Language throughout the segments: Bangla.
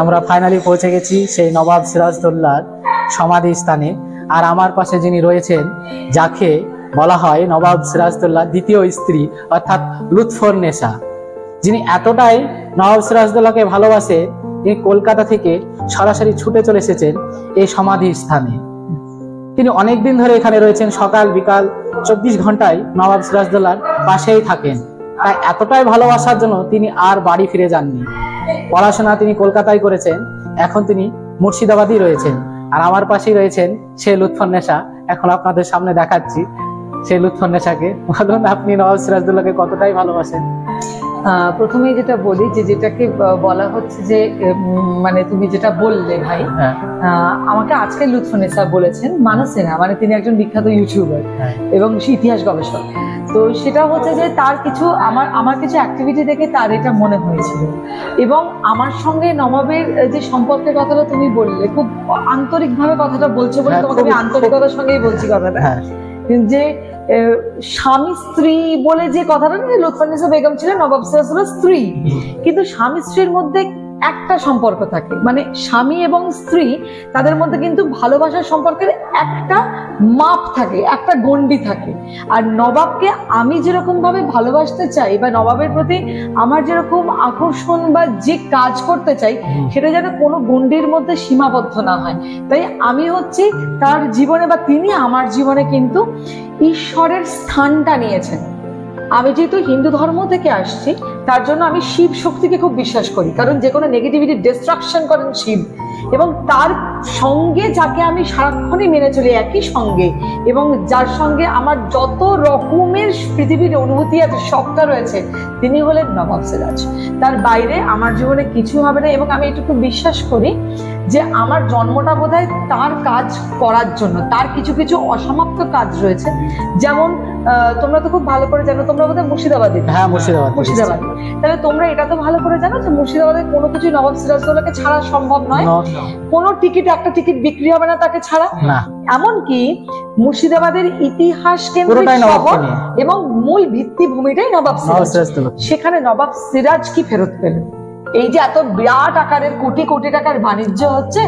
আমরা ফাইনালি পৌঁছে গেছি সেই নবাব সিরাজদৌল্লার সমাধি স্থানে। আর আমার পাশে যিনি রয়েছেন, যাকে বলা হয় নবাব সিরাজদৌল্লার দ্বিতীয় স্ত্রী অর্থাৎ লুৎফুন্নেসা, যিনি এতটাই নবাব সিরাজদৌল্লাকে ভালোবাসে, তিনি কলকাতা থেকে সরাসরি ছুটে চলে এসেছেন এই সমাধি স্থানে। তিনি অনেকদিন ধরে এখানে রয়েছেন, সকাল বিকাল 24 ঘন্টায় নবাব সিরাজদৌল্লার পাশেই থাকেন। তাই এতটাই ভালোবাসার জন্য তিনি আর বাড়ি ফিরে যাননি। পড়াশোনা তিনি কলকাতায় করেছেন, এখন তিনি মুর্শিদাবাদই রয়েছেন। আর আমার পাশেই রয়েছেন সেই লুৎফুন্নেসা। এখন আপনাদের সামনে দেখাচ্ছি সেই লুৎফুন্নেসাকে। বলুন, আপনি নবাব সিরাজদৌল্লাকে কতটাই ভালোবাসেন? প্রথমেই যেটা বলি যে যেটাকে বলা হচ্ছে যে মানে তুমি যেটা বললে ভাই, আমাকে আজকে লুৎফুন্নেসা বলেছেন, মানসেনা মানে তিনি একজন বিখ্যাত ইউটিউবার এবং ইতিহাস গবেষক। তো সেটা হচ্ছে যে তার কিছু আমার কিছু অ্যাক্টিভিটি দেখে তার এটা মনে হয়েছিল, এবং আমার সঙ্গে নবাবের যে সম্পর্কের কথাটা তুমি বললে, খুব আন্তরিকভাবে কথাটা বলছো বলে তোমাকে আমি আন্তরিকতার সঙ্গেই বলছি কথাটা, যে স্বামী স্ত্রী বলে যে কথাটা না, লুৎফুন্নেসা বেগম ছিলেন নবাব সিরাজদৌল্লার স্ত্রী, কিন্তু স্বামী স্ত্রীর মধ্যে একটা সম্পর্ক থাকে, মানে স্বামী এবং স্ত্রী তাদের মধ্যে কিন্তু ভালোবাসার সম্পর্কের একটা মাপ থাকে, একটা গণ্ডি থাকে। আর নবাবকে আমি যেরকম ভাবে ভালোবাসতে চাই বা নবাবের প্রতি আমার যেরকম আকর্ষণ বা যে কাজ করতে চাই, সেটা যেন কোনো গণ্ডির মধ্যে সীমাবদ্ধ না হয়। তাই আমি হচ্ছে তার জীবনে বা তিনি আমার জীবনে কিন্তু ঈশ্বরের স্থানটা নিয়েছেন। আমি যেহেতু হিন্দু ধর্ম থেকে আসছি, তার জন্য আমি শিব শক্তিকে খুব বিশ্বাস করি, কারণ যে কোনো নেগেটিভিটি ডিস্ট্রাকশন করেন শিব, এবং তার সঙ্গে যাকে আমি সারাক্ষণই মেনে চলি একই সঙ্গে, এবং যার সঙ্গে আমার যত রকমের পৃথিবীর অনুভূতি আছে সবটা রয়েছে, তিনি হলেন নবাব সিরাজ। তার বাইরে আমার জীবনে কিছু হবে না, এবং আমি এটুকু বিশ্বাস করি যে আমার জন্মটা বোধহয় তার কাজ করার জন্য। তার কিছু কিছু অসমাপ্ত কাজ রয়েছে, যেমন তোমরা তো খুব ভালো করে জানো, তোমরা বোধহয় মুর্শিদাবাদে। হ্যাঁ, মুর্শিদাবাদ। তাহলে তোমরা এটা তো ভালো করে জানো যে মুর্শিদাবাদে কোনো কিছু নবাব সিরাজদৌল্লাকে ছাড়া সম্ভব নয়। কোনো টিকিট, একটা টিকিট বিক্রি হবে না তাকে ছাড়া। এমনকি মুর্শিদাবাদের ইতিহাস কেন্দ্রিক শহর এবং মূল ভিত্তিভূমিটাই নবাব সিরাজদৌল্লা। সেখানে নবাব সিরাজ কি ফেরত পেলেন? এই যে এত বিরাট আকারের কোটি কোটি টাকার বাণিজ্য হচ্ছে,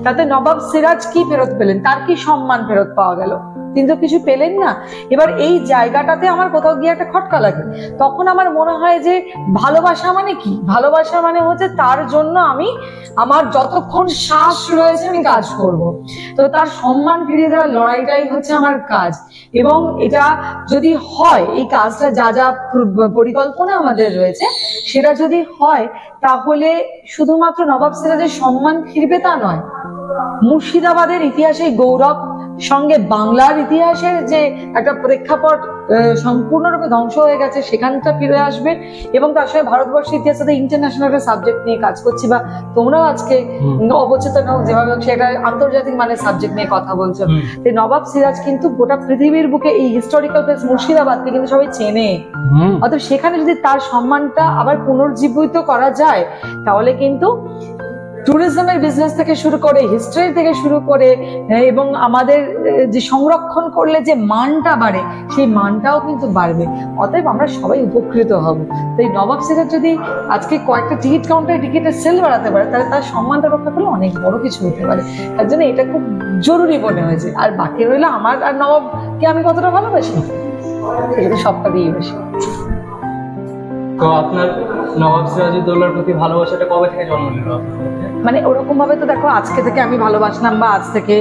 তাতে নবাব সিরাজ কি ফেরত পেলেন? তার কি সম্মান ফেরত পাওয়া গেল? কিন্তু কিছু পেলেন না। এবার এই জায়গাটাতে আমার কোথাও গিয়ে একটা খটকা লাগে। তখন আমার মনে হয় যে ভালোবাসা মানে কি? ভালোবাসা মানে হচ্ছে তার জন্য আমি আমার যতক্ষণ শ্বাস রয়েছে আমি কাজ করব। তো তার সম্মান ফিরিয়ে দেওয়ার লড়াইটাই হচ্ছে আমার কাজ। এবং এটা যদি হয়, এই কাজটা যা যা পরিকল্পনা আমাদের রয়েছে সেটা যদি হয়, তাহলে শুধুমাত্র নবাব সিরাজের সম্মান ফিরবে তা নয়, মুর্শিদাবাদের ইতিহাসে গৌরব সঙ্গে বাংলার ইতিহাসের যে একটা প্রেক্ষাপট সম্পূর্ণরূপে ধ্বংস হয়ে গেছে সেখানটা ফিরে আসবে, এবং তার সঙ্গে ভারতবর্ষের ইতিহাসে ইন্টারন্যাশনাল একটা সাবজেক্ট নিয়ে কাজ করছি, বা তোমরাও আজকে অবচেতন হোক যেভাবে হোক সেটা আন্তর্জাতিক মানের সাবজেক্ট নিয়ে কথা বলছো। তো নবাব সিরাজ কিন্তু গোটা পৃথিবীর বুকে এই হিস্টোরিক্যাল প্লেস মুর্শিদাবাদকে কিন্তু সবাই চেনে। অতএব সেখানে যদি তার সম্মানটা আবার পুনর্জীবিত করা যায়, তাহলে কিন্তু ট্যুরিজমের বিজনেস থেকে শুরু করে, হিস্ট্রি থেকে শুরু করে, এবং আমাদের যে সংরক্ষণ করলে যে মানটা বাড়ে, সেই মানটাও কিন্তু বাড়বে। অতএব আমরা সবাই উপকৃত হব। তাই নবাব সিরাজ যদি আজকে কয়েকটা টিকিট কাউন্টারে টিকিটের সেল বাড়াতে পারে, তাহলে তার সম্মানটা রক্ষা করলে অনেক বড় কিছু হতে পারে। তার জন্য এটা খুব জরুরি মনে হয়েছে। আর বাকি রইলো আমার আর নবাবকে আমি কতটা ভালোবাসি, এটা তো সবটা দিয়ে বেশি। তো আপনার নবাব সিরাজউদ্দৌলার প্রতি ভালোবাসাটা কবে থেকে জন্ম নিল? মানে ওরকম ভাবে তো দেখো আজকে থেকে আমি ভালোবাসলাম বা আজ থেকে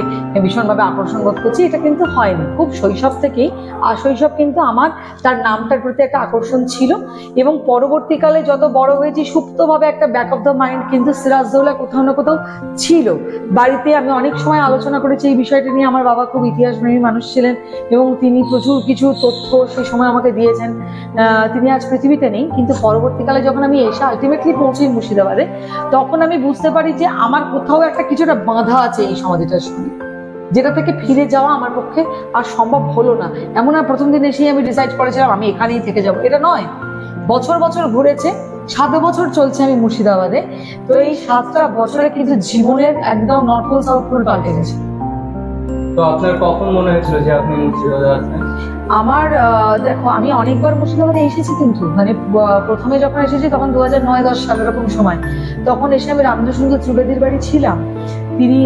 ভীষণভাবে আকর্ষণ বোধ করছি, এটা কিন্তু হয়নি। খুব শৈশব থেকেই, আর শৈশব কিন্তু আমার তার নামটার প্রতি একটা আকর্ষণ ছিল, এবং পরবর্তীকালে যত বড় হয়েছি সুপ্তভাবে একটা ব্যাক অফ দ্য মাইন্ড কিন্তু সিরাজদৌল্লা কোথাও না কোথাও ছিল। বাড়িতে আমি অনেক সময় আলোচনা করেছি এই বিষয়টা নিয়ে। আমার বাবা খুব ইতিহাসপ্রেমী মানুষ ছিলেন, এবং তিনি প্রচুর কিছু তথ্য সেই সময় আমাকে দিয়েছেন। তিনি আজ পৃথিবীতে নেই, কিন্তু পরবর্তীকালে যখন আমি এসে আলটিমেটলি পৌঁছি মুর্শিদাবাদে, তখন আমি বুঝতে পারি যে আমার কোথাও একটা কিছুটা বাঁধা আছে এই সমাধিটার সঙ্গে, যেটা থেকে ফিরে যাওয়া আমার পক্ষে আর সম্ভব হলো না। এমন আর প্রথম দিন এসেই আমি ডিসাইড করেছিলাম আমি এখানেই থেকে যাবো, এটা নয়। বছর বছর ঘুরেছে, 7 বছর চলছে আমি মুর্শিদাবাদে। তো এই 7টা বছরে কিন্তু জীবনের একদম নর্থ পোল সাউথ পোল পাল্টে গেছে। তো আপনার কখন মনে হয়েছিল যে আপনি মুর্শিদাবাদে আছেন? আমার দেখো, আমি অনেকবার মুর্শিদাবাদে এসেছি, কিন্তু মানে প্রথমে যখন এসেছি তখন 2009-10 সাল এরকম সময়, তখন এসে আমি রামেন্দ্র সুন্দর ত্রিবেদীর বাড়ি ছিলাম।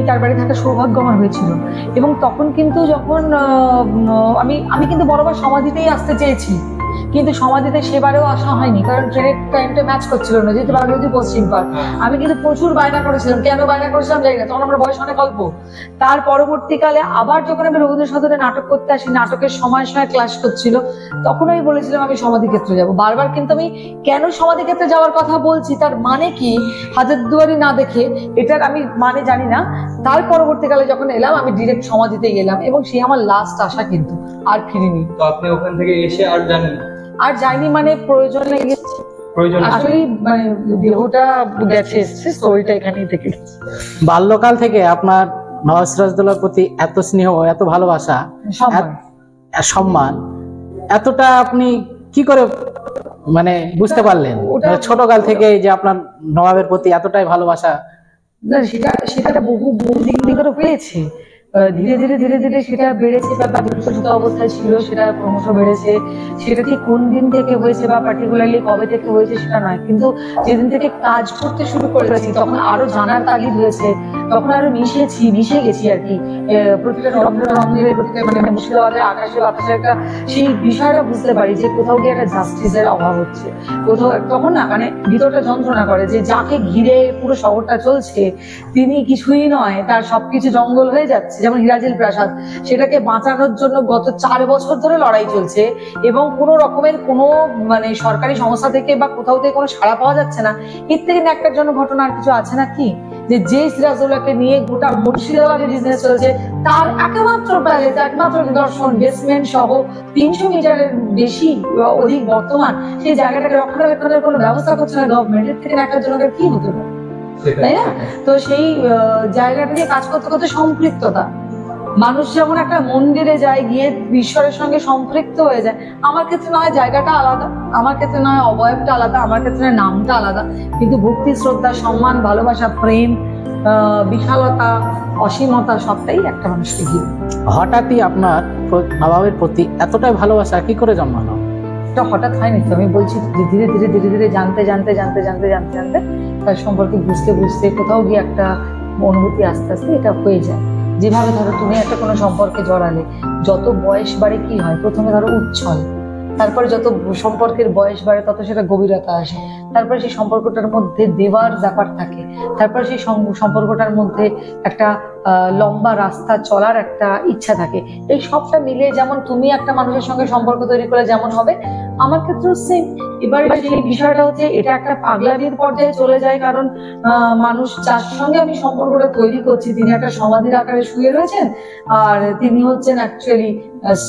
তার বাড়ি থাকা সৌভাগ্য আমার হয়েছিল। এবং তখন কিন্তু যখন আমি কিন্তু বরাবর সমাধিতেই আসতে চেয়েছি, কিন্তু সমাধিতে সেবারেও আসা হয়নি, কারণ ট্রেনের টাইমটা ম্যাচ করছিল না, যেহেতু বাংলাদেশ পশ্চিম পার। আমি কিন্তু প্রচুর বায়না করেছিলাম, কেন বায়না করেছিলাম জানি না, তখন আমার বয়স অনেক অল্প। তার পরবর্তীকালে আবার যখন আমি রবীন্দ্র সদনে নাটক করতে আসি, নাটকের সময় ক্লাস করছিল, তখন আমি বলেছিলাম আমি সমাধি ক্ষেত্রে যাবো বারবার। কিন্তু আমি কেন সমাধি ক্ষেত্রে যাওয়ার কথা বলছি, তার মানে কি হাজারদুয়ারি না দেখে, এটার আমি মানে জানি না। তার পরবর্তীকালে যখন এলাম, আমি ডিরেক্ট সমাধিতে গেলাম, এবং সে আমার লাস্ট আশা, কিন্তু আর ফিরিনি। তো আপনি ওখান থেকে এসে আর জানেন? আর যাইনি, মানে প্রয়োজনে গেছি, আসলে মানে দেহটা গেছে, স্টোরিটা এখানেই থেকে। বাল্যকাল থেকে আপনার নবাব সিরাজদৌল্লার প্রতি এত স্নেহ, এত ভালোবাসা, সম্মান, এতটা আপনি কি করে মানে বুঝতে পারলেন ছোটকাল থেকে যে আপনার নবাবের প্রতি এতটাই ভালোবাসা? না, সেটা বহু দিক থেকে পেয়েছে। ধীরে ধীরে ধীরে ধীরে সেটা বেড়েছে, বা ছোট অবস্থায় ছিল সেটা ক্রমশ বেড়েছে। সেটা ঠিক কোন দিন থেকে হয়েছে বা পার্টিকুলারলি কবে থেকে হয়েছে সেটা নয়, কিন্তু যেদিন থেকে কাজ করতে শুরু করেছি তখন আরো জানার তাগিদ হয়েছে, তখন আরো মিশে গেছি আর কি। প্রতিটা রঙের প্রতিটা মানে মুর্শিদাবাদের আকাশে বাতাসে একটা সেই বিষয়টা বুঝতে পারি যে কোথাও গিয়ে একটা জাস্টিসের অভাব হচ্ছে কোথাও। তখন না মানে ভিতরটা যন্ত্রণা করে যে যাকে ঘিরে পুরো শহরটা চলছে তিনি কিছুই নয়, তার সবকিছু জঙ্গল হয়ে যাচ্ছে। যেমন হিরাজিল প্রাসাদ, সেটাকে বাঁচানোর জন্য গত 4 বছর ধরে লড়াই চলছে, এবং কোনো রকমের কোনো মানে সরকারি সংস্থা থেকে বা কোথাও থেকে কোনো সাড়া পাওয়া যাচ্ছে না। এর থেকে একটার জন্য ঘটনা আর কিছু আছে না কি, যে সিরাজদৌল্লাকে নিয়ে গোটা মুর্শিদাবাদে বিজনেস চলছে, তার একমাত্র প্যালেস, একমাত্র নিদর্শন, বেসমেন্ট সহ 300 মিটারের বেশি অধিক বর্তমান, সেই জায়গাটাকে রক্ষণাবেক্ষণের কোনো ব্যবস্থা করছে না গভর্নমেন্ট। এর থেকে একটা জনকের কি হতে পারে, তাই না? তো সেই জায়গাটা নিয়ে কাজ করতে করতে সম্পৃক্ততা, মানুষ যেমন একটা মন্দিরে যায় গিয়ে ঈশ্বরের সঙ্গে সম্পৃক্ত হয়ে যায়, আমার ক্ষেত্রে নয় জায়গাটা আলাদা, আমার ক্ষেত্রে নয় অবয়বটা আলাদা, আমার ক্ষেত্রে নামটা আলাদা, কিন্তু ভক্তি, শ্রদ্ধা, সম্মান, ভালোবাসা, প্রেম, বিশালতা, অসীমতা সবটাই একটা মানুষকে ঘিরে। হঠাৎই আপনার নবাবের প্রতি এতটাই ভালোবাসা কি করে জন্মালো? এটা হঠাৎ হয়নি তো, আমি বলছি ধীরে ধীরে ধীরে ধীরে জানতে তার সম্পর্কে বুঝতে কোথাও গিয়ে একটা অনুভূতি আস্তে আস্তে এটা হয়ে যায়। যেভাবে ধরো তুমি একটা কোনো সম্পর্কে জড়ালে, যত বয়স বাড়ে কি হয়, প্রথমে ধরো উচ্ছল, তারপরে যত সম্পর্কের বয়স বাড়ে তত সেটা গভীরতা আসে, তারপরে সেই সম্পর্কটার মধ্যে দেওয়ার ব্যাপার থাকে, তারপরে সেই সম্পর্কটার মধ্যে একটা লম্বা রাস্তা চলার একটা ইচ্ছা থাকে। এই সবটা মিলে যেমন তুমি একটা মানুষের সঙ্গে সম্পর্ক তৈরি করে যেমন হবে, আমার ক্ষেত্রেও সেম। এবার সেই বিষয়টা হচ্ছে এটা একটা পাগলামির পর্যায়ে চলে যায়, কারণ মানুষ যার সঙ্গে আমি সম্পর্কটা তৈরি করছি তিনি একটা সমাধির আকারে শুয়ে রয়েছেন, আর তিনি হচ্ছেন অ্যাকচুয়ালি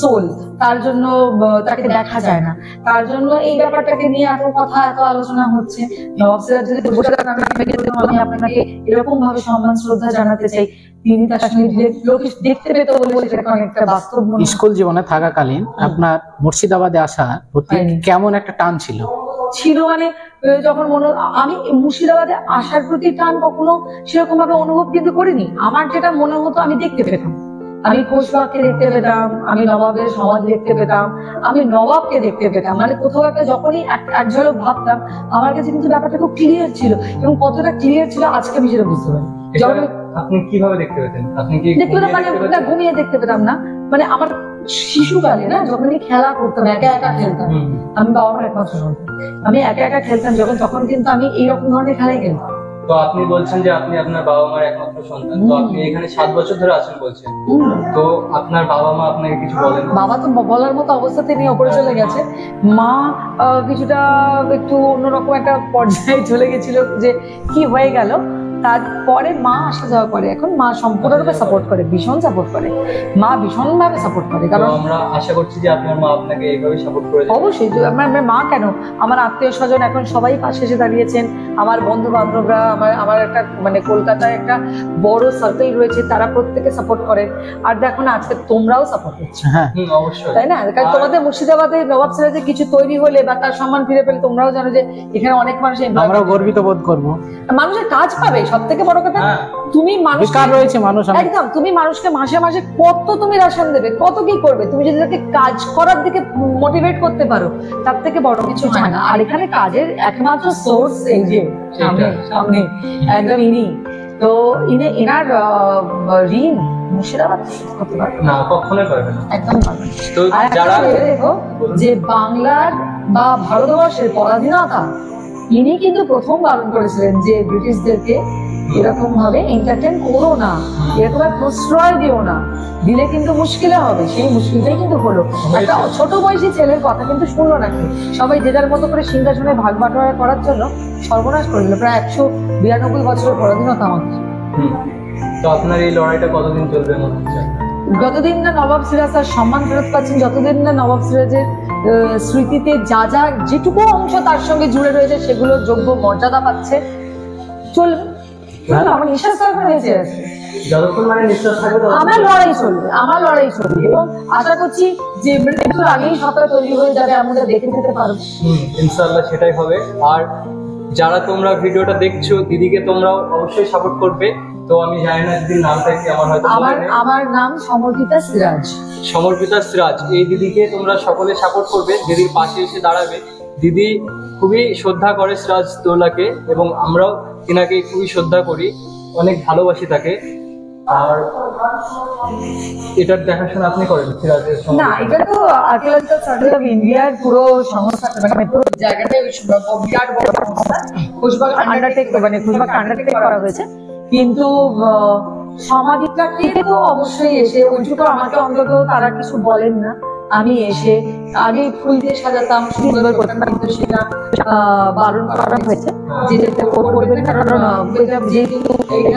সোল, তার জন্য তাকে দেখা যায় না, তার জন্য এই ব্যাপারটাকে নিয়ে এত কথা, এত আলোচনা হচ্ছে। নবাব সিরাজ যদি আমি আপনাকে এরকম ভাবে সম্মান শ্রদ্ধা জানাতে চাই, তিনি তার সঙ্গে লোক দেখতে পেত বলে সেটা অনেকটা বাস্তব। স্কুল জীবনে থাকাকালীন আপনার মুর্শিদাবাদে আসা প্রতি কেমন একটা টান ছিল? মানে যখন আমি মুর্শিদাবাদে আসার প্রতি টান কখনো সেরকম ভাবে অনুভব কিন্তু করিনি। আমার যেটা মনে হতো আমি দেখতে পেতাম, আমি খোশবাগকে দেখতে পেতাম, আমি নবাবের সমাজ দেখতে পেতাম, আমি নবাবকে দেখতে পেতাম, মানে কোথাও একটা যখনই এক ঝলক ভাবতাম, আমার কাছে কিন্তু ব্যাপারটা খুব ক্লিয়ার ছিল, এবং কতটা ক্লিয়ার ছিল আজকে আমি সেটা বুঝতে পারি। আপনি কিভাবে দেখতে পেতেন? আপনি কি দেখতে পেতাম মানে ঘুমিয়ে দেখতে পেতাম না, মানে আমার শিশুকালে না যখন আমি খেলা করতাম, একা একা খেলতাম, আমি বাবা মার একমাত্র সন্তান, আমি একা একা খেলতাম যখন, তখন কিন্তু আমি এইরকম ধরনের খেলাই খেলতাম। তো আপনি বলছেন যে আপনি আপনার বাবা মার একমাত্র সন্তান, তো আপনি এখানে 7 বছর ধরে আছেন বলছেন, তো আপনার বাবা মা আপনাকে কিছু বলেন? বাবা তো বলার মতো অবস্থাতে নিয়ে ওপরে চলে গেছে, মা কিছুটা একটু অন্যরকম একটা পর্যায়ে চলে গেছিল যে কি হয়ে গেল। তারপরে মা আসা যাওয়া করে, এখন মা সম্পূর্ণরূপে সাপোর্ট করে, ভীষণ সাপোর্ট করে, মা ভীষণভাবে সাপোর্ট করে। কারণ আমরা আশা করছি যে আপনার মা আপনাকে এইভাবে সাপোর্ট করে। অবশ্যই, আমার মা কেন, আমার আত্মীয় স্বজন এখন সবাই পাশে এসে দাঁড়িয়েছেন, আমার বন্ধু বান্ধবরা, আমার একটা মানে কলকাতায় একটা বড় সার্কেল রয়েছে, তারা প্রত্যেকে সাপোর্ট করেন। আর দেখো না আজকে তোমরাও সাপোর্ট করছো, অবশ্যই, তাই না? কারণ তোমাদের মুর্শিদাবাদে নবাব সিরাজে কিছু তৈরি হলে বা তার সম্মান ফিরে পেলে তোমরাও জানো যে এখানে অনেক মানুষ, আমরাও গর্বিত বোধ করবো, মানুষের কাজ পাবে, সব থেকে বড় কথা তুমি মানুষ বেকার রয়েছে মানুষ, একদম তুমি মানুষকে মাসে মাসে কত তুমি রেশন দেবে, কত কি করবে, তুমি যদি তাকে কাজ করার দিকে মোটিভেট করতে পারো তার থেকে বড় কিছু হয় না। আর এখানে কাজের একমাত্র সোর্স এই যে সামনে একদম ইনি, তো এনার ঋণ মুর্শিদাবাদ করতে পারবে না, কখনোই পারবে না, একদম পারবে না। তো আর যারা দেখো যে বাংলার বা ভারতবর্ষের পরাধীনতা ইনি কিন্তু প্রথম বারণ করেছিলেন যে ব্রিটিশদেরকে এরকম ভাবে এন্টারটেইন করো না, এরকম প্রশ্রয় দিও না, দিলে কিন্তু মুশকিলে হবে। সেই মুশকিলটাই কিন্তু হলো। একটা ছোট বয়সী ছেলের কথা কিন্তু শুনলো না, সবাই যে যার মতো করে সিংহাসনে ভাগ বাটোয়ারা করার জন্য সর্বনাশ করে দিল প্রায় 192 বছরের পরাধীনতা আমাদের। তো আপনার এই লড়াইটা কতদিন চলবে মনে হচ্ছে? যতদিন না নবাব সিরাজ তার সম্মান ফেরত পাচ্ছেন, যতদিন না নবাব সিরাজের স্মৃতিতে যা যা যেটুকু অংশ তার সঙ্গে জুড়ে রয়েছে সেগুলোর যোগ্য মর্যাদা পাচ্ছে, চলবে। আমার নিঃশ্বাস বেঁচে আছে, যতক্ষণ মানে নিঃশ্বাস থাকবে আমার লড়াই চলবে এবং আশা করছি যে একটু আগেই সরকার তৈরি হয়ে যাবে, আমরা দেখে যেতে পারবো। ইনশাআল্লাহ সেটাই হবে। আর যারা তোমরা ভিডিওটা দেখছো, দিদিকে তোমরাও অবশ্যই সাপোর্ট করবে। তো আমি জানি না দিদির নামটা কি, আমার হয়তো আমার নাম সমর্পিতা সিরাজ। সমর্পিতা সিরাজ, এই দিদিকে তোমরা সকলে সাপোর্ট করবে, দিদির পাশে এসে দাঁড়াবে। দিদি খুবই শ্রদ্ধা করে সিরাজদৌল্লাকে এবং আমরাও তিনাকে খুবই শ্রদ্ধা করি, অনেক ভালোবাসি তাকে। আর এটার দেখাশোনা আপনি করেন সিরাজের সঙ্গে? না, এটা তো আর্কিওলজিক্যাল সার্ভে অফ ইন্ডিয়ার পুরো সংস্থা, মানে পুরো জায়গাটাই বিরাট বড় সংস্থা, খুশবাগ আন্ডারটেক করা হয়েছে। কিন্তু সমাধিটাকে তো অবশ্যই এসে ওইটুকু আমাকে অন্তত তারা কিছু বলেন না। আমি এসে আগে ফুল দিয়ে সাজাতাম, সুন্দর করতাম, কিন্তু সেটা বারণ করা হয়েছে যে করবেন, কারণ যেহেতু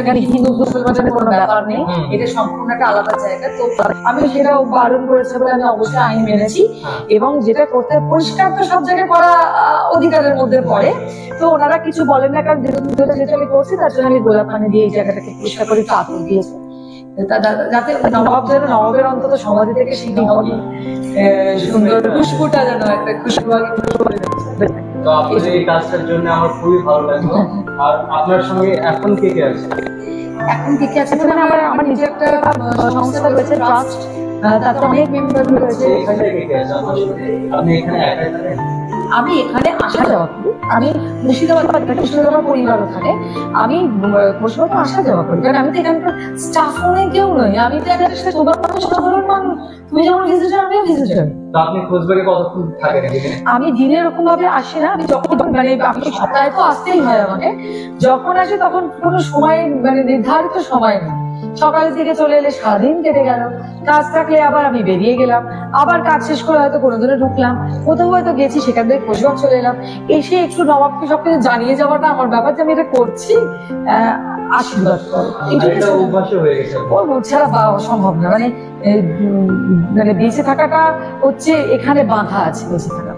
এখানে হিন্দু মুসলমানের কোনো ব্যাপার নেই, এটা সম্পূর্ণ একটা আলাদা জায়গা। তো আমি সেটাও বারণ করেছে বলে আমি অবশ্যই আইন মেনেছি এবং যেটা করতে পরিষ্কার তো সব জায়গায় করা অধিকারের মধ্যে পড়ে। তো ওনারা কিছু বলেন না, কারণ যেটা আমি করছি তার জন্য আমি গোলাপ পানি দিয়ে এই জায়গাটাকে পরিষ্কার করে আতর দিয়েছি, যাতে নবাবের অন্তত সমাধি থেকে সেই সুন্দর খুশবুটা যেন একটা খুশবু। তো আপনার এই কাজটার জন্য আমার খুবই ভালো লাগলো। আর আপনার সঙ্গে এখন কে কে আছে? এখন কে কে আছে মানে আমার নিজের একটা সংস্থা রয়েছে, ট্রাস্ট, তাতে অনেক মেম্বার রয়েছে। আপনি এখানে একাই থাকেন? আমি এখানে আসা যাওয়া করি, আমি মুর্শিদাবাদ আমার পরিবারও থাকে, আমি মুর্শিদাবাদ আসা যাওয়া করি, কারণ আমি তো এখানকার স্টাফ নয়, কেউ নয়, আমি তো একটা সাধারণ মানুষ। তুমি যেমন ভিজিটার, আমিও ভিজিটার। আপনি খোঁজবাগে কতক্ষণ থাকেন? আমি দিনে এরকম ভাবে আসি না, আমি যখন মানে আমি সপ্তাহে তো আসতেই হয় আমাকে, যখন আসি তখন কোনো সময় মানে নির্ধারিত সময় নেই। সকালের দিকে চলে এলে সারাদিন কেটে গেল, কাজ থাকলে আবার আমি বেরিয়ে গেলাম, আবার কাজ শেষ করে হয়তো কোনো দিনে ঢুকলাম, কোথাও হয়তো গেছি, সেখান থেকে খোঁজবাগ চলে এলাম, এসে একটু নবাবকে সবকিছু জানিয়ে যাওয়াটা আমার ব্যাপার যে আমি এটা করছি, আশীর্বাদ করো, ছাড়া বা সম্ভব না। মানে বেঁচে থাকাটা হচ্ছে এখানে বাঁধা আছে, বেঁচে থাকা।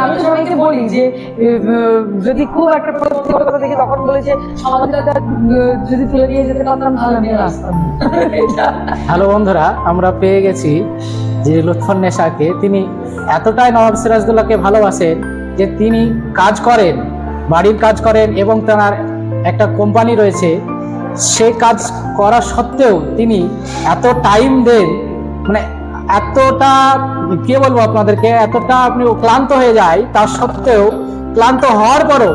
আমি সবাইকে বলি যে যদি খুব একটা প্রতিবন্ধকতা দেখি তখন বলে যে সমাজটা যদি তুলে নিয়ে যেতে পারতাম ভালো, আমি আসতাম। হ্যালো বন্ধুরা, আমরা পেয়ে গেছি যে লুৎফুন্নেসাকে। তিনি এতটাই নবাব সিরাজদৌল্লাকে ভালোবাসেন যে তিনি কাজ করেন, বাড়ির কাজ করেন এবং তার একটা কোম্পানি রয়েছে। সে কাজ করা সত্ত্বেও তিনি এত টাইম দেন, মানে এতটা কি বলবো আপনাদেরকে, এতটা আপনি ক্লান্ত হয়ে যায়, তার সত্ত্বেও ক্লান্ত হওয়ার পরও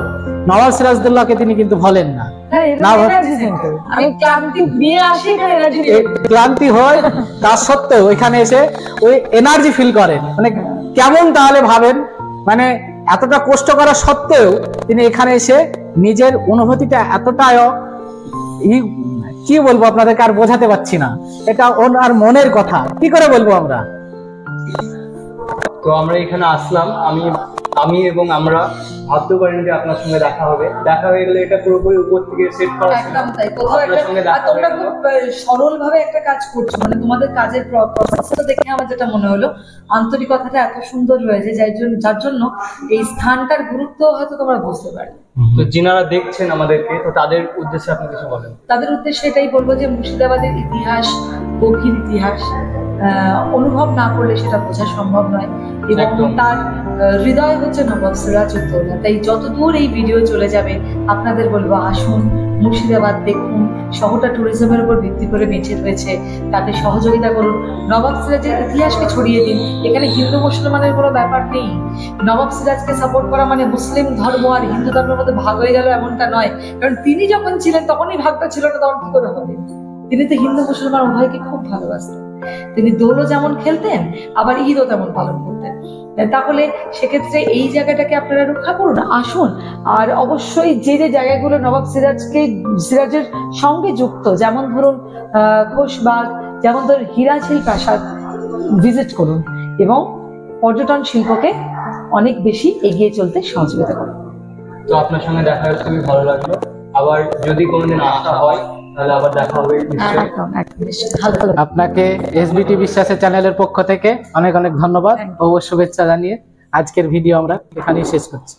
নবাব সিরাজদৌল্লাকে তিনি কিন্তু ভোলেন না। ক্লান্তি হয় তার সত্ত্বেও এখানে এসে ওই এনার্জি ফিল করেন, মানে কেমন তাহলে ভাবেন, মানে এতটা কষ্ট করা সত্ত্বেও তিনি এখানে এসে নিজের অনুভূতিটা এতটাই কি বলবো আপনাদেরকে, আর বোঝাতে পারছি না, এটা ওনার মনের কথা, কি করে বলবো আমরা। তো আমরা এখানে আসলাম, আমি এবং আমরা ভাবতে পারিনি যে আপনার সঙ্গে দেখা হবে। দেখা হয়ে গেলে এটা পুরোপুরি উপর থেকে সেট করা ছিল। একদম তাই। তোমরা খুব সরল ভাবে একটা কাজ করছো, মানে তোমাদের কাজের প্রসেসটা দেখে আমার যেটা মনে হলো, আন্তরিকতাটা এত সুন্দর রয়েছে যার জন্য এই স্থানটার গুরুত্ব হয়তো তোমরা বুঝতে পারো। তো যিনারা দেখছেন আমাদেরকে, তো তাদের উদ্দেশ্যে আপনি কিছু বলেন? তাদের উদ্দেশ্যে এটাই বলবো যে মুর্শিদাবাদের ইতিহাস, গভীর ইতিহাস, অনুভব না করলে সেটা বোঝা সম্ভব নয়। এবং তার হৃদয় হচ্ছে নবাব সিরাজউদ্দৌলা। তাই যতদূর এই ভিডিও চলে যাবে আপনাদের বলবো আসুন, মুর্শিদাবাদ দেখুন, শহরটা ট্যুরিজমের উপর ভিত্তি করে বেঁচে রয়েছে, তাতে সহযোগিতা করুন। নবাব সিরাজের ইতিহাসকে ছড়িয়ে দিন। এখানে হিন্দু মুসলমানের কোনো ব্যাপার নেই। নবাব সিরাজকে সাপোর্ট করা মানে মুসলিম ধর্ম আর হিন্দু ধর্মের মধ্যে ভাগ হয়ে গেল এমনটা নয়, কারণ তিনি যখন ছিলেন তখনই ভাগটা ছিল না, তখন কি করে হবে? তিনি তো হিন্দু মুসলমান উভয়কে খুব ভালোবাসতেন। তিনি দোলও যেমন খেলতেন, আবার ঈদও তেমন পালন করতেন। তাহলে সেক্ষেত্রে এই জায়গাটাকে আপনারা রক্ষা করুন, আসুন। আর অবশ্যই যে যে জায়গাগুলো নবাব সিরাজের সঙ্গে যুক্ত, যেমন ধরুন খোশবাগ, যেমন ধরুন হীরাঝিল প্রাসাদ, ভিজিট করুন এবং পর্যটন শিল্পকে অনেক বেশি এগিয়ে চলতে সহযোগিতা করুন। তো আপনার সঙ্গে দেখা হয়ে খুবই ভালো লাগলো। আবার যদি কোনোদিন আসা হয় তাহলে আবার দেখা হবে নিশ্চয়ই। একদম নিশ্চয়ই। ভালো। আপনাকে এসবিটি বিশ্বাসের চ্যানেলের পক্ষ থেকে অনেক অনেক ধন্যবাদ ও শুভেচ্ছা জানিয়ে আজকের ভিডিও আমরা এখানেই শেষ করছি।